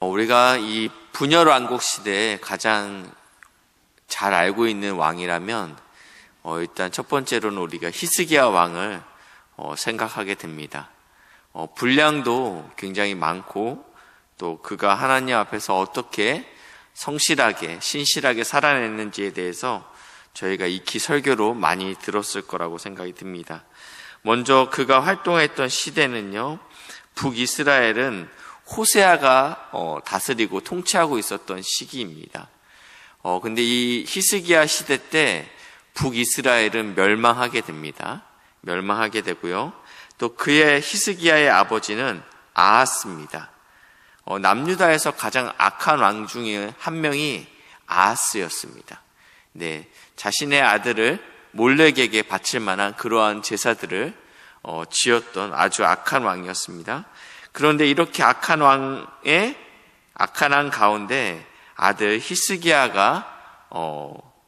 우리가 이 분열 왕국 시대에 가장 잘 알고 있는 왕이라면 일단 첫 번째로는 우리가 히스기야 왕을 생각하게 됩니다. 분량도 굉장히 많고 또 그가 하나님 앞에서 어떻게 성실하게 신실하게 살아냈는지에 대해서 저희가 익히 설교로 많이 들었을 거라고 생각이 듭니다. 먼저 그가 활동했던 시대는요, 북이스라엘은 호세아가 다스리고 통치하고 있었던 시기입니다. 근데 이 히스기야 시대 때 북이스라엘은 멸망하게 됩니다. 멸망하게 되고요. 또 그의 히스기야의 아버지는 아하스입니다. 남유다에서 가장 악한 왕 중에 한 명이 아하스였습니다. 네, 자신의 아들을 몰렉에게 바칠 만한 그러한 제사들을 지었던 아주 악한 왕이었습니다. 그런데 이렇게 악한 왕 가운데 아들 히스기야가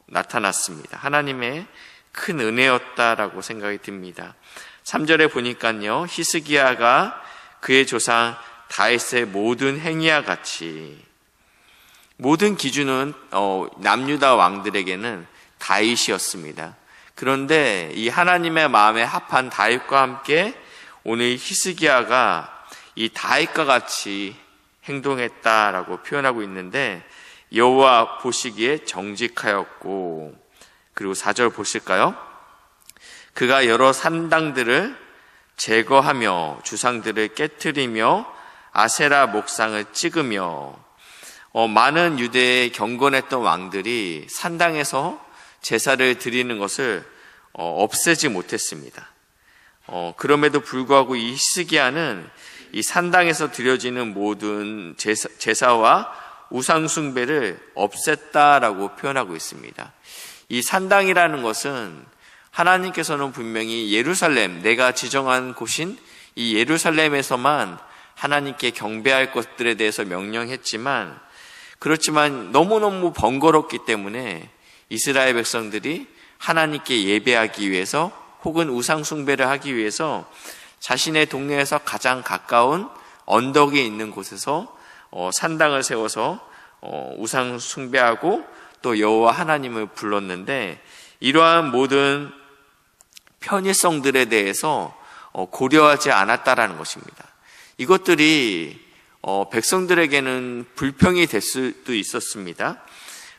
나타났습니다. 하나님의 큰 은혜였다라고 생각이 듭니다. 3절에 보니까요, 히스기야가 그의 조상 다윗의 모든 행위와 같이, 모든 기준은 남유다 왕들에게는 다윗이었습니다. 그런데 이 하나님의 마음에 합한 다윗과 함께 오늘 히스기야가 이 다윗과 같이 행동했다라고 표현하고 있는데, 여호와 보시기에 정직하였고, 그리고 4절 보실까요? 그가 여러 산당들을 제거하며 주상들을 깨트리며 아세라 목상을 찍으며, 많은 유대의 경건했던 왕들이 산당에서 제사를 드리는 것을 없애지 못했습니다. 그럼에도 불구하고 이 히스기야는 이 산당에서 드려지는 모든 제사와 우상숭배를 없앴다라고 표현하고 있습니다. 이 산당이라는 것은 하나님께서는 분명히 예루살렘, 내가 지정한 곳인 이 예루살렘에서만 하나님께 경배할 것들에 대해서 명령했지만, 그렇지만 너무너무 번거롭기 때문에 이스라엘 백성들이 하나님께 예배하기 위해서 혹은 우상숭배를 하기 위해서 자신의 동네에서 가장 가까운 언덕에 있는 곳에서 산당을 세워서 우상 숭배하고 또 여호와 하나님을 불렀는데, 이러한 모든 편의성들에 대해서 고려하지 않았다라는 것입니다. 이것들이 백성들에게는 불평이 될 수도 있었습니다.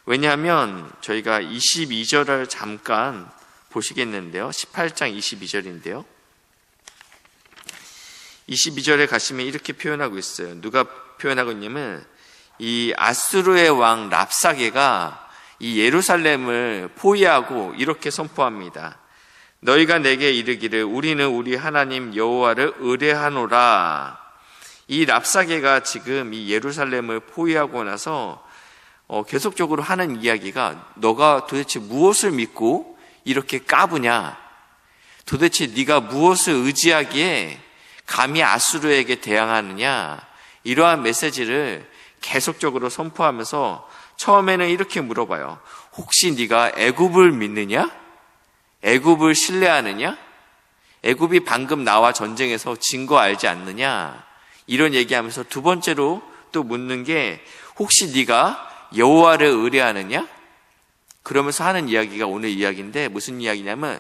왜냐하면 저희가 22절을 잠깐 보시겠는데요, 18장 22절인데요, 22절에 가시면 이렇게 표현하고 있어요. 누가 표현하고 있냐면, 이 아수르의 왕 랍사게가 이 예루살렘을 포위하고 이렇게 선포합니다. 너희가 내게 이르기를 우리는 우리 하나님 여호와를 의뢰하노라. 이 랍사게가 지금 이 예루살렘을 포위하고 나서 계속적으로 하는 이야기가, 너가 도대체 무엇을 믿고 이렇게 까부냐? 도대체 네가 무엇을 의지하기에 감히 아수르에게 대항하느냐? 이러한 메시지를 계속적으로 선포하면서 처음에는 이렇게 물어봐요. 혹시 네가 애굽을 믿느냐? 애굽을 신뢰하느냐? 애굽이 방금 나와 전쟁에서 진 거 알지 않느냐? 이런 얘기하면서 두 번째로 또 묻는 게, 혹시 네가 여호와를 의뢰하느냐? 그러면서 하는 이야기가 오늘 이야기인데, 무슨 이야기냐면,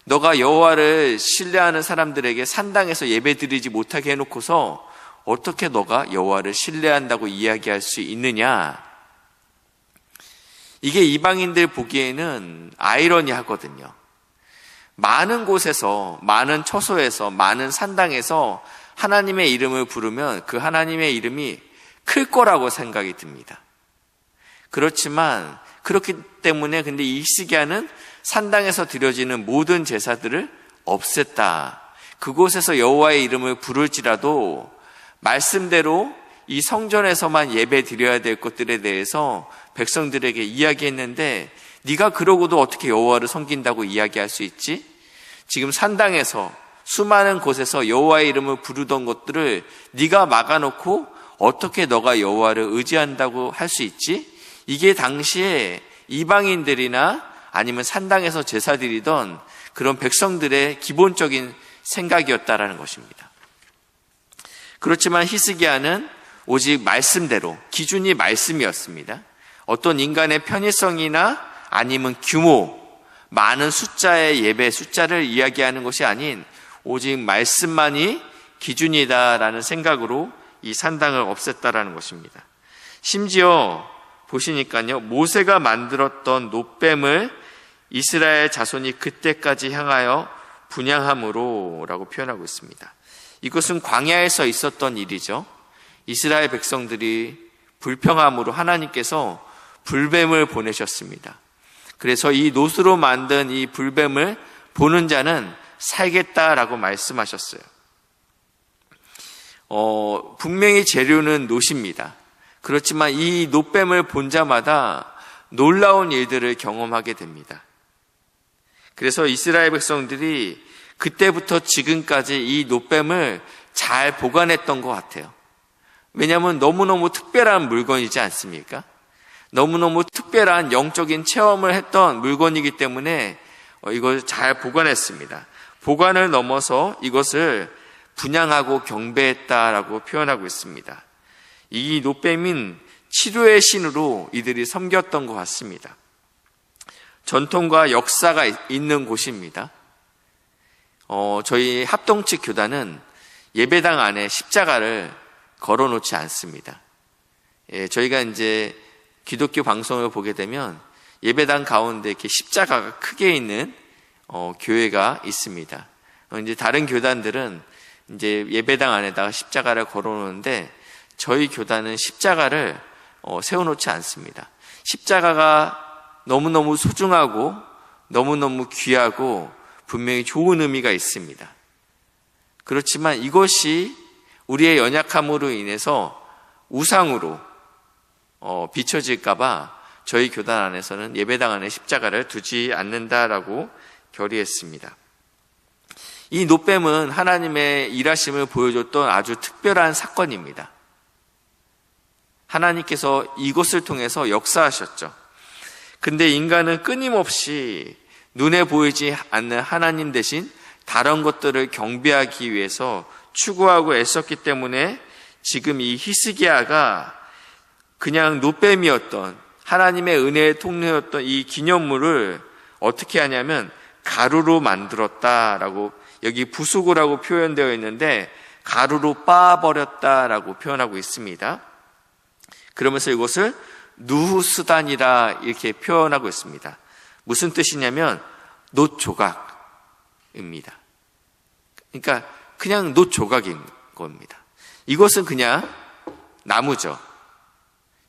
너가 여호와를 신뢰하는 사람들에게 산당에서 예배드리지 못하게 해놓고서 어떻게 너가 여호와를 신뢰한다고 이야기할 수 있느냐? 이게 이방인들 보기에는 아이러니하거든요. 많은 곳에서, 많은 처소에서, 많은 산당에서 하나님의 이름을 부르면 그 하나님의 이름이 클 거라고 생각이 듭니다. 그렇지만 그렇기 때문에 근데 이 히스기야는 산당에서 드려지는 모든 제사들을 없앴다. 그곳에서 여호와의 이름을 부를지라도 말씀대로 이 성전에서만 예배 드려야 될 것들에 대해서 백성들에게 이야기했는데, 네가 그러고도 어떻게 여호와를 섬긴다고 이야기할 수 있지? 지금 산당에서 수많은 곳에서 여호와의 이름을 부르던 것들을 네가 막아놓고 어떻게 너가 여호와를 의지한다고 할 수 있지? 이게 당시에 이방인들이나 아니면 산당에서 제사 드리던 그런 백성들의 기본적인 생각이었다라는 것입니다. 그렇지만 히스기야는 오직 말씀대로, 기준이 말씀이었습니다. 어떤 인간의 편의성이나 아니면 규모, 많은 숫자의 예배 숫자를 이야기하는 것이 아닌 오직 말씀만이 기준이다라는 생각으로 이 산당을 없앴다라는 것입니다. 심지어 보시니까요, 모세가 만들었던 놋뱀을 이스라엘 자손이 그때까지 향하여 분향함으로 라고 표현하고 있습니다. 이것은 광야에서 있었던 일이죠. 이스라엘 백성들이 불평함으로 하나님께서 불뱀을 보내셨습니다. 그래서 이 놋으로 만든 이 불뱀을 보는 자는 살겠다라고 말씀하셨어요. 분명히 재료는 놋입니다. 그렇지만 이 놋뱀을 본 자마다 놀라운 일들을 경험하게 됩니다. 그래서 이스라엘 백성들이 그때부터 지금까지 이 놋뱀을 잘 보관했던 것 같아요. 왜냐하면 너무너무 특별한 물건이지 않습니까? 너무너무 특별한 영적인 체험을 했던 물건이기 때문에 이걸 잘 보관했습니다. 보관을 넘어서 이것을 분향하고 경배했다라고 표현하고 있습니다. 이 놋뱀은 치료의 신으로 이들이 섬겼던 것 같습니다. 전통과 역사가 있는 곳입니다. 저희 합동측 교단은 예배당 안에 십자가를 걸어놓지 않습니다. 저희가 이제 기독교 방송을 보게 되면 예배당 가운데 이렇게 십자가가 크게 있는 교회가 있습니다. 이제 다른 교단들은 이제 예배당 안에다가 십자가를 걸어놓는데 저희 교단은 십자가를 세워놓지 않습니다. 십자가가 너무너무 소중하고 너무너무 귀하고 분명히 좋은 의미가 있습니다. 그렇지만 이것이 우리의 연약함으로 인해서 우상으로 비춰질까봐 저희 교단 안에서는 예배당 안에 십자가를 두지 않는다라고 결의했습니다. 이 놋뱀은 하나님의 일하심을 보여줬던 아주 특별한 사건입니다. 하나님께서 이것을 통해서 역사하셨죠. 근데 인간은 끊임없이 눈에 보이지 않는 하나님 대신 다른 것들을 경배하기 위해서 추구하고 애썼기 때문에 지금 이 히스기야가 그냥 놋뱀이었던 하나님의 은혜의 통로였던 이 기념물을 어떻게 하냐면 가루로 만들었다라고, 여기 부수고라고 표현되어 있는데 가루로 빻아버렸다라고 표현하고 있습니다. 그러면서 이것을 누후스단이라 이렇게 표현하고 있습니다. 무슨 뜻이냐면 놋 조각입니다. 그러니까 그냥 놋 조각인 겁니다. 이것은 그냥 나무죠.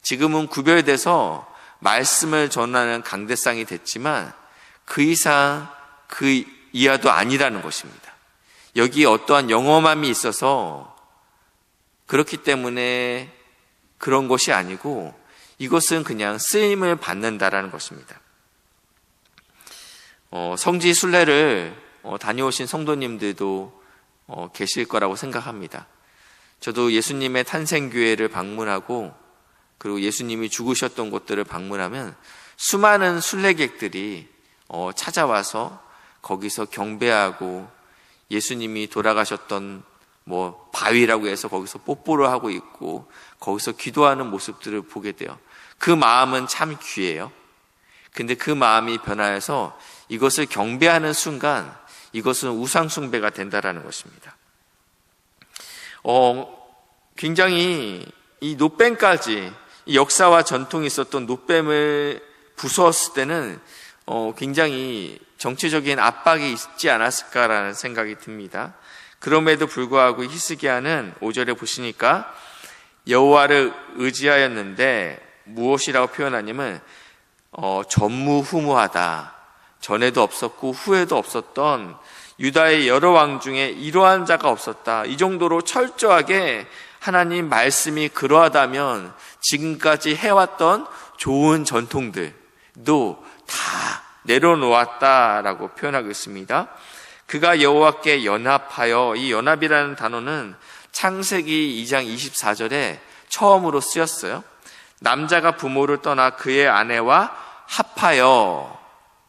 지금은 구별돼서 말씀을 전하는 강대상이 됐지만 그 이상 그 이하도 아니라는 것입니다. 여기 어떠한 영험함이 있어서 그렇기 때문에 그런 것이 아니고 이것은 그냥 쓰임을 받는다라는 것입니다. 성지 순례를 다녀오신 성도님들도 계실 거라고 생각합니다. 저도 예수님의 탄생교회를 방문하고 그리고 예수님이 죽으셨던 곳들을 방문하면 수많은 순례객들이 찾아와서 거기서 경배하고 예수님이 돌아가셨던 바위라고 해서 거기서 뽀뽀를 하고 있고 거기서 기도하는 모습들을 보게 돼요. 그 마음은 참 귀해요. 근데 그 마음이 변화해서 이것을 경배하는 순간 이것은 우상숭배가 된다라는 것입니다. 굉장히 이 놋뱀까지 이 역사와 전통이 있었던 놋뱀을 부수었을 때는 굉장히 정치적인 압박이 있지 않았을까라는 생각이 듭니다. 그럼에도 불구하고 히스기야는 5절에 보시니까 여호와를 의지하였는데 무엇이라고 표현하냐면 전무후무하다. 전에도 없었고 후에도 없었던 유다의 여러 왕 중에 이러한 자가 없었다. 이 정도로 철저하게 하나님 말씀이 그러하다면 지금까지 해왔던 좋은 전통들도 다 내려놓았다라고 표현하고 있습니다. 그가 여호와께 연합하여, 이 연합이라는 단어는 창세기 2장 24절에 처음으로 쓰였어요. 남자가 부모를 떠나 그의 아내와 합하여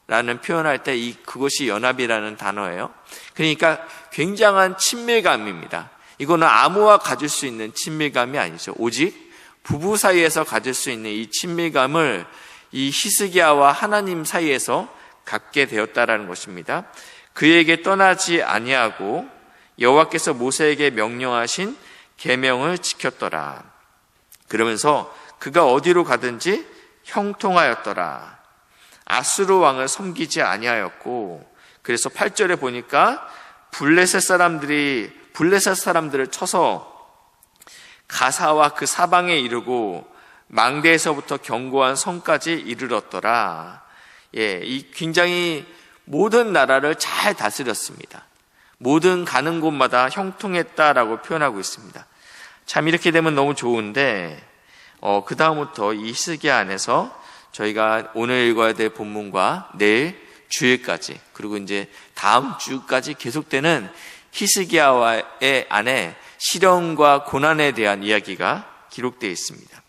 라는 표현할 때 그것이 연합이라는 단어예요. 그러니까 굉장한 친밀감입니다. 이거는 아무와 가질 수 있는 친밀감이 아니죠. 오직 부부 사이에서 가질 수 있는 이 친밀감을 이 히스기야와 하나님 사이에서 갖게 되었다라는 것입니다. 그에게 떠나지 아니하고 여호와께서 모세에게 명령하신 계명을 지켰더라. 그러면서 그가 어디로 가든지 형통하였더라. 아수르 왕을 섬기지 아니하였고, 그래서 8절에 보니까 블레셋 사람들을 쳐서 가사와 그 사방에 이르고 망대에서부터 견고한 성까지 이르렀더라. 이 굉장히 모든 나라를 잘 다스렸습니다. 모든 가는 곳마다 형통했다라고 표현하고 있습니다. 참 이렇게 되면 너무 좋은데 그 다음부터 이 히스기야 안에서 저희가 오늘 읽어야 될 본문과 내일 주일까지, 그리고 이제 다음 주까지 계속되는 히스기야의 안에 시련과 고난에 대한 이야기가 기록되어 있습니다.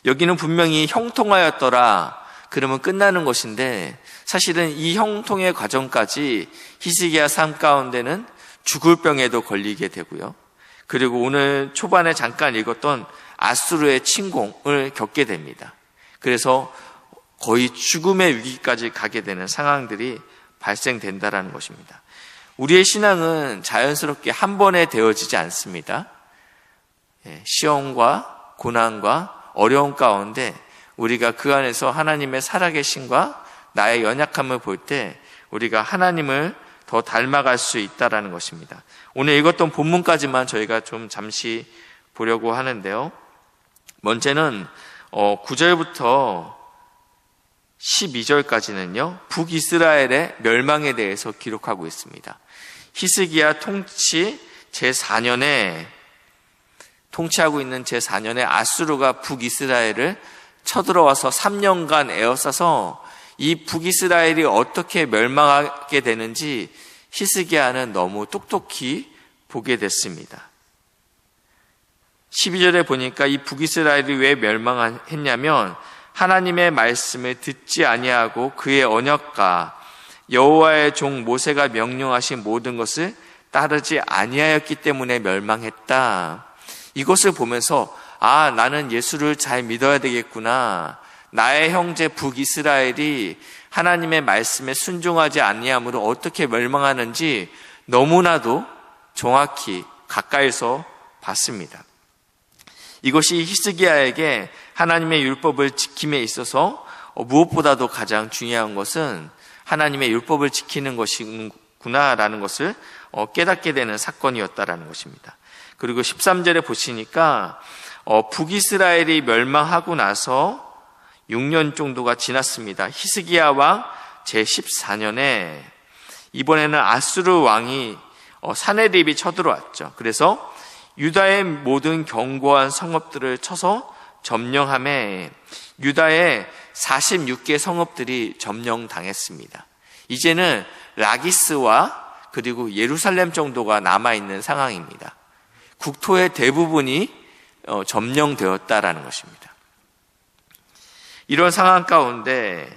여기는 분명히 형통하였더라 그러면 끝나는 것인데, 사실은 이 형통의 과정까지 히스기야 삶 가운데는 죽을 병에도 걸리게 되고요. 그리고 오늘 초반에 잠깐 읽었던 아수르의 침공을 겪게 됩니다. 그래서 거의 죽음의 위기까지 가게 되는 상황들이 발생된다라는 것입니다. 우리의 신앙은 자연스럽게 한 번에 되어지지 않습니다. 시험과 고난과 어려움 가운데 우리가 그 안에서 하나님의 살아계심과 나의 연약함을 볼 때 우리가 하나님을 더 닮아갈 수 있다라는 것입니다. 오늘 읽었던 본문까지만 저희가 좀 잠시 보려고 하는데요. 먼저는 9절부터 12절까지는요, 북이스라엘의 멸망에 대해서 기록하고 있습니다. 히스기야 통치 제4년에 통치하고 있는 제4년에 아수르가 북이스라엘을 쳐들어와서 3년간 에워싸서 이 북이스라엘이 어떻게 멸망하게 되는지 히스기야는 너무 똑똑히 보게 됐습니다. 12절에 보니까 이 북이스라엘이 왜 멸망했냐면 하나님의 말씀을 듣지 아니하고 그의 언약과 여호와의 종 모세가 명령하신 모든 것을 따르지 아니하였기 때문에 멸망했다. 이것을 보면서 나는 예수를 잘 믿어야 되겠구나. 나의 형제 북이스라엘이 하나님의 말씀에 순종하지 아니함으로 어떻게 멸망하는지 너무나도 정확히 가까이서 봤습니다. 이것이 히스기야에게 하나님의 율법을 지킴에 있어서 무엇보다도 가장 중요한 것은 하나님의 율법을 지키는 것이구나라는 것을 깨닫게 되는 사건이었다라는 것입니다. 그리고 13절에 보시니까 북이스라엘이 멸망하고 나서 6년 정도가 지났습니다. 히스기야 왕 제14년에 이번에는 아수르 왕이 사네립이 쳐들어왔죠. 그래서 유다의 모든 견고한 성읍들을 쳐서 점령함에 유다의 46개 성읍들이 점령당했습니다. 이제는 라기스와 그리고 예루살렘 정도가 남아있는 상황입니다. 국토의 대부분이 점령되었다라는 것입니다. 이런 상황 가운데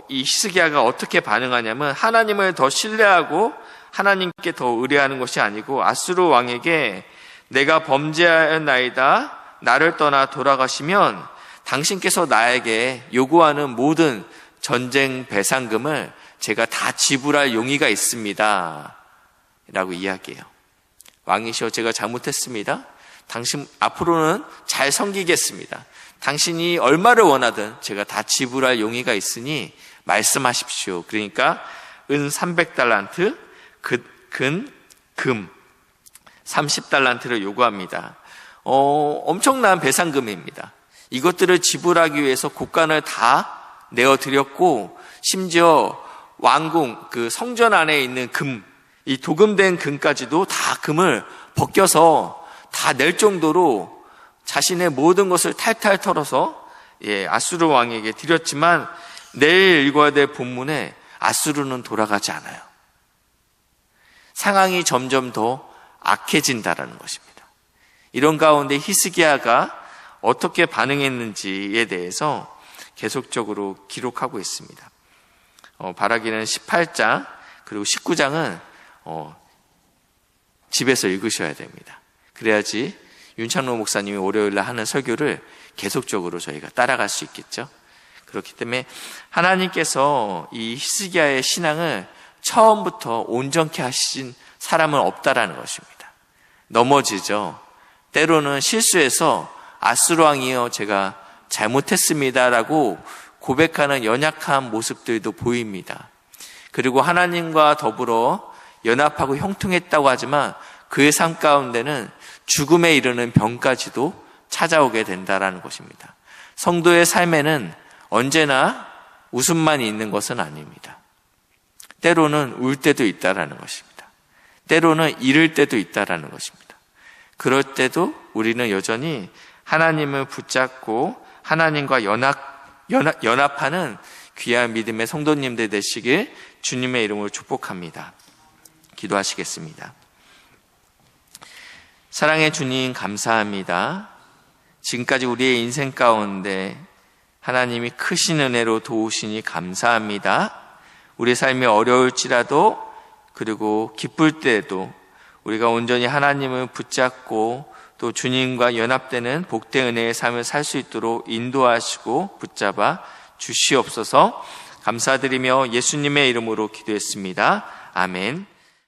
이 히스기야가 어떻게 반응하냐면 하나님을 더 신뢰하고 하나님께 더 의뢰하는 것이 아니고 아수르 왕에게 내가 범죄하였나이다. 나를 떠나 돌아가시면 당신께서 나에게 요구하는 모든 전쟁 배상금을 제가 다 지불할 용의가 있습니다. 라고 이야기해요. 왕이시여, 제가 잘못했습니다. 당신 앞으로는 잘 섬기겠습니다. 당신이 얼마를 원하든 제가 다 지불할 용의가 있으니 말씀하십시오. 그러니까 은 300달란트, 금 30달란트를 요구합니다. 엄청난 배상금입니다. 이것들을 지불하기 위해서 곡간을 다 내어드렸고 심지어 왕궁 그 성전 안에 있는 금, 이 도금된 금까지도 다 금을 벗겨서 다 낼 정도로 자신의 모든 것을 탈탈 털어서 아수르 왕에게 드렸지만 내일 읽어야 될 본문에 아수르는 돌아가지 않아요. 상황이 점점 더 악해진다라는 것입니다. 이런 가운데 히스기야가 어떻게 반응했는지에 대해서 계속적으로 기록하고 있습니다. 바라기는 18장 그리고 19장은 집에서 읽으셔야 됩니다. 그래야지 윤창로 목사님이 월요일날 하는 설교를 계속적으로 저희가 따라갈 수 있겠죠. 그렇기 때문에 하나님께서 이 히스기야의 신앙을 처음부터 온전케 하신 사람은 없다라는 것입니다. 넘어지죠. 때로는 실수해서 아수르 왕이여 제가 잘못했습니다라고 고백하는 연약한 모습들도 보입니다. 그리고 하나님과 더불어 연합하고 형통했다고 하지만 그의 삶 가운데는 죽음에 이르는 병까지도 찾아오게 된다라는 것입니다. 성도의 삶에는 언제나 웃음만 있는 것은 아닙니다. 때로는 울 때도 있다라는 것입니다. 때로는 잃을 때도 있다라는 것입니다. 그럴 때도 우리는 여전히 하나님을 붙잡고 하나님과 연합하는 귀한 믿음의 성도님들 되시길 주님의 이름으로 축복합니다. 기도하시겠습니다. 사랑의 주님 감사합니다. 지금까지 우리의 인생 가운데 하나님이 크신 은혜로 도우시니 감사합니다. 우리 삶이 어려울지라도 그리고 기쁠 때에도 우리가 온전히 하나님을 붙잡고 또 주님과 연합되는 복된 은혜의 삶을 살 수 있도록 인도하시고 붙잡아 주시옵소서. 감사드리며 예수님의 이름으로 기도했습니다. 아멘.